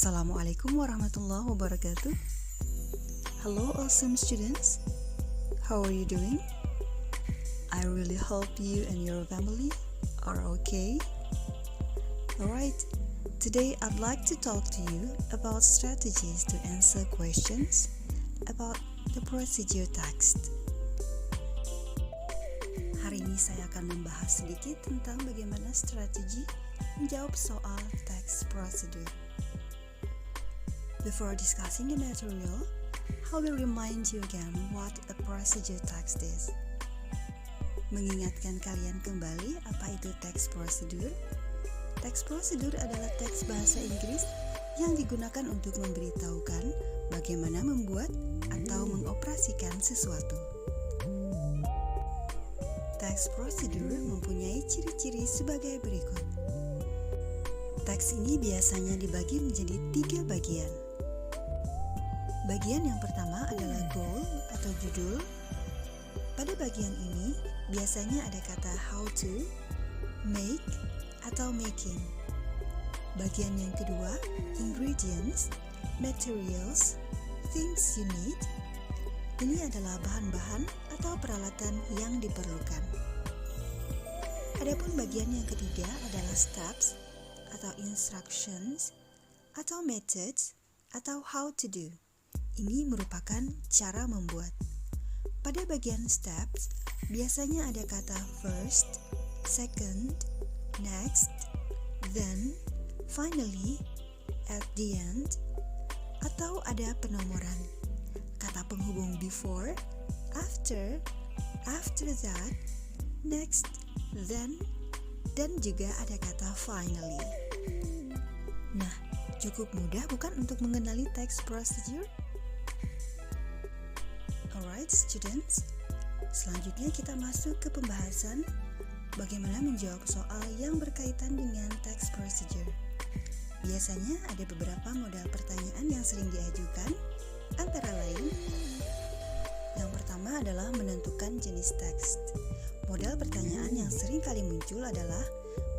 Assalamualaikum warahmatullahi wabarakatuh. Hello awesome students. How are you doing? I really hope you and your family are okay. Alright, today I'd like to talk to you about strategies to answer questions about the procedure text. Hari ini saya akan membahas sedikit tentang bagaimana strategi menjawab soal text procedure. Before discussing the material, I will remind you again what a procedure text is. Mengingatkan kalian kembali apa itu text procedure. Text procedure adalah teks bahasa Inggris yang digunakan untuk memberitahukan bagaimana membuat atau mengoperasikan sesuatu. Text procedure mempunyai ciri-ciri sebagai berikut. Teks ini biasanya dibagi menjadi 3 bagian. Bagian yang pertama adalah goal atau judul. Pada bagian ini biasanya ada kata how to, make, atau making. Bagian yang kedua, ingredients, materials, things you need. Ini adalah bahan-bahan atau peralatan yang diperlukan. Adapun bagian yang ketiga adalah steps atau instructions atau methods atau how to do. Ini merupakan cara membuat. Pada bagian steps, biasanya ada kata first, second, next, then, finally, at the end, atau ada penomoran. Kata penghubung before, after that, next, then, dan juga ada kata finally. Nah, cukup mudah bukan untuk mengenali text procedure? Alright students, selanjutnya kita masuk ke pembahasan bagaimana menjawab soal yang berkaitan dengan text procedure. Biasanya ada beberapa modal pertanyaan yang sering diajukan, antara lain yang pertama adalah menentukan jenis teks. Modal pertanyaan yang sering kali muncul adalah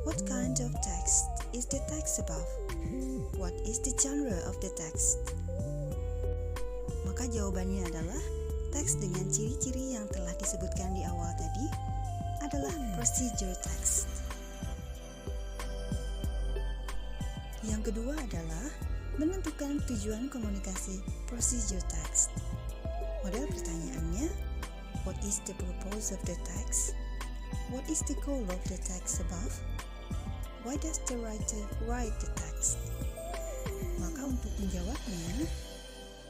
what kind of text is the text above? What is the genre of the text? Maka jawabannya adalah teks dengan ciri-ciri yang telah disebutkan di awal tadi adalah procedure text. Yang kedua adalah menentukan tujuan komunikasi procedure text. Modal pertanyaannya, what is the purpose of the text? What is the goal of the text above? Why does the writer write the text? Maka untuk menjawabnya,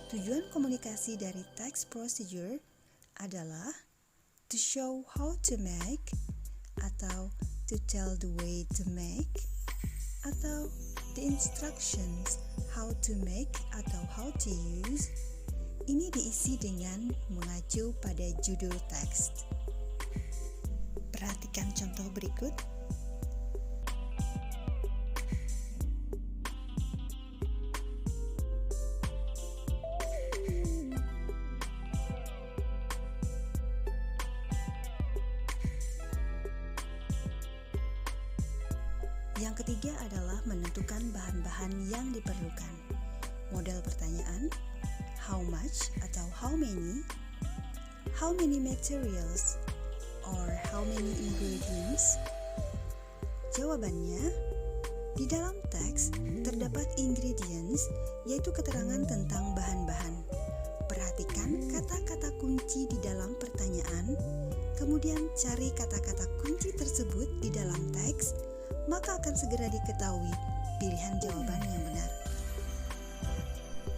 tujuan komunikasi dari text procedure adalah to show how to make, atau to tell the way to make, atau the instructions how to make atau how to use. Ini diisi dengan mengacu pada judul teks. Perhatikan contoh berikut. Yang ketiga adalah menentukan bahan-bahan yang diperlukan. Modal pertanyaan, how much atau how many materials, or how many ingredients? Jawabannya, di dalam teks terdapat ingredients, yaitu keterangan tentang bahan-bahan. Perhatikan kata-kata kunci di dalam pertanyaan, kemudian cari kata-kata kunci tersebut di dalam teks, maka akan segera diketahui pilihan jawaban yang benar.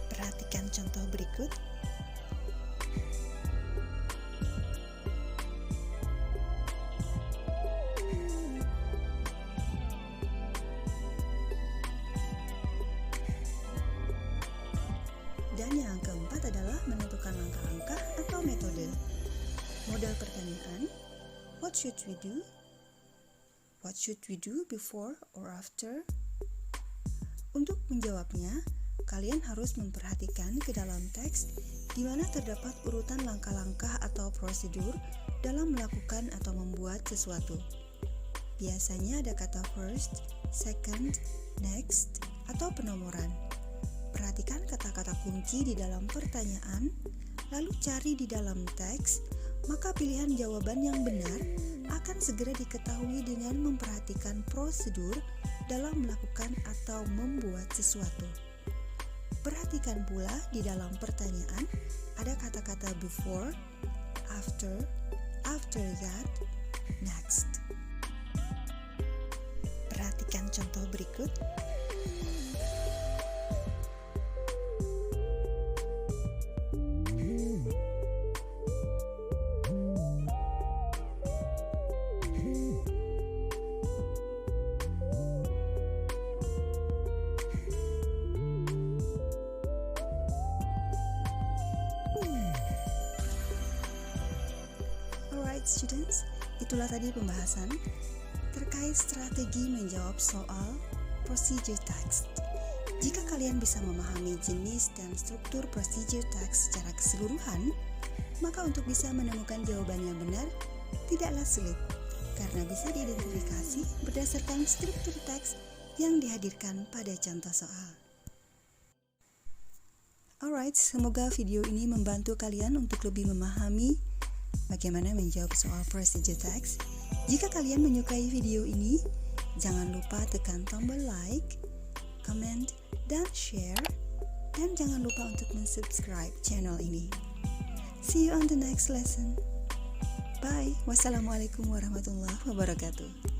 Perhatikan contoh berikut. Dan yang keempat adalah menentukan langkah-langkah atau metode. Modal pertanyaan, what should we do? What should we do before or after? Untuk menjawabnya, kalian harus memperhatikan ke dalam teks di mana terdapat urutan langkah-langkah atau prosedur dalam melakukan atau membuat sesuatu. Biasanya ada kata first, second, next, atau penomoran. Perhatikan kata-kata kunci di dalam pertanyaan, lalu cari di dalam teks, maka pilihan jawaban yang benar akan segera diketahui dengan memperhatikan prosedur dalam melakukan atau membuat sesuatu. Perhatikan pula di dalam pertanyaan ada kata-kata before, after that, next. Perhatikan contoh berikut. Alright students, itulah tadi pembahasan terkait strategi menjawab soal procedure text. Jika kalian bisa memahami jenis dan struktur procedure text secara keseluruhan, maka untuk bisa menemukan jawaban yang benar tidaklah sulit, karena bisa diidentifikasi berdasarkan struktur teks yang dihadirkan pada contoh soal. Alright, semoga video ini membantu kalian untuk lebih memahami bagaimana menjawab soal procedure text. Jika kalian menyukai video ini, jangan lupa tekan tombol like, comment, dan share. Dan jangan lupa untuk mensubscribe channel ini. See you on the next lesson. Bye. Wassalamualaikum warahmatullahi wabarakatuh.